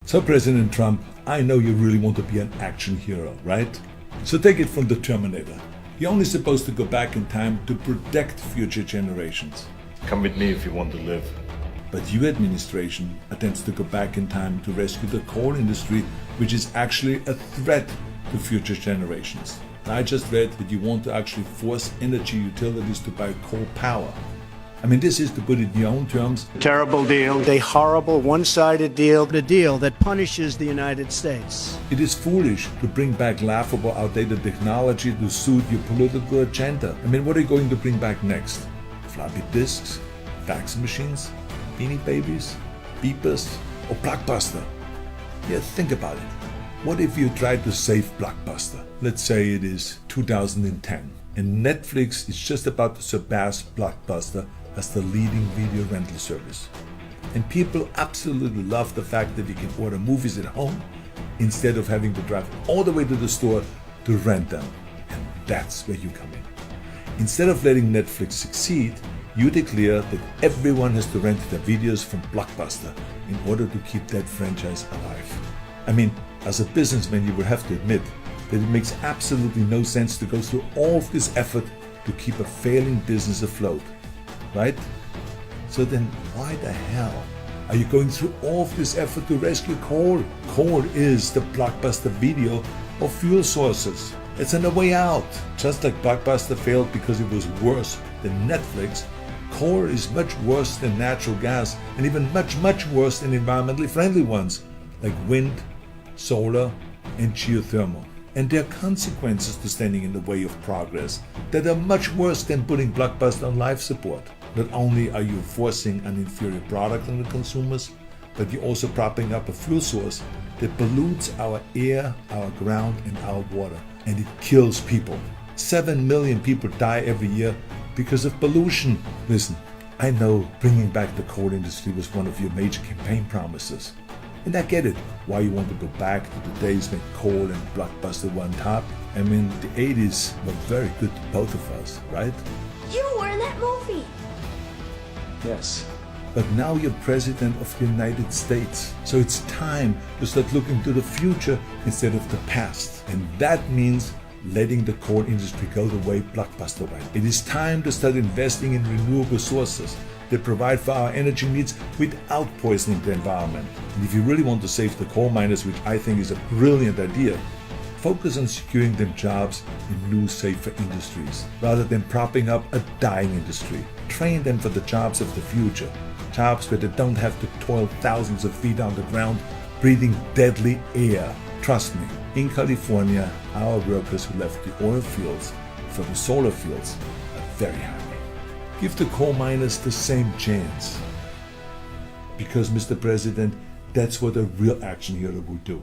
So President Trump, I know you really want to be an action hero, right? So take it from the Terminator. You're only supposed to go back in time to protect future generations. Come with me if you want to live. But your administration attempts to go back in time to rescue the coal industry, which is actually a threat to future generations. And I just read that you want to actually force energy utilities to buy coal power. I mean, this is, to put it in your own terms, terrible deal. A horrible, one-sided deal. A deal that punishes the United States. it is foolish to bring back laughable, outdated technology to suit your political agenda. I mean, what are you going to bring back next? Floppy disks? Fax machines? Beanie Babies? Beepers? Or Blockbuster? Yeah, think about it. What if you tried to save Blockbuster? Let's say it is 2010, and Netflix is just about to surpass Blockbuster as the leading video rental service. And people absolutely love the fact that you can order movies at home instead of having to drive all the way to the store to rent them. And that's where you come in. Instead of letting Netflix succeed, you declare that everyone has to rent their videos from Blockbuster in order to keep that franchise alive. I mean, as a businessman, you will have to admit that it makes absolutely no sense to go through all of this effort to keep a failing business afloat, right? So then why the hell are you going through all of this effort to rescue coal? Coal is the Blockbuster video of fuel sources. It's on the way out. Just like Blockbuster failed because it was worse than Netflix, coal is much worse than natural gas, and even much, much worse than environmentally friendly ones like wind, solar, and geothermal. And there are consequences to standing in the way of progress that are much worse than putting Blockbuster on life support. Not only are you forcing an inferior product on the consumers, but you're also propping up a fuel source that pollutes our air, our ground, and our water. And it kills people. 7 million people die every year because of pollution. Listen, I know bringing back the coal industry was one of your major campaign promises. And I get it, why you want to go back to the days when coal and Blockbuster were on top. I mean, the 80s were very good to both of us, right? You were in that movie. Yes. But now you're president of the United States. So it's time to start looking to the future instead of the past. And that means letting the coal industry go the way Blockbuster went. It is time to start investing in renewable sources that provide for our energy needs without poisoning the environment. And if you really want to save the coal miners, which I think is a brilliant idea, focus on securing them jobs in new, safer industries, rather than propping up a dying industry. Train them for the jobs of the future, jobs where they don't have to toil thousands of feet underground, breathing deadly air. Trust me, in California, our workers who left the oil fields for the solar fields are very happy. Give the coal miners the same chance. Because, Mr. President, that's what a real action hero would do.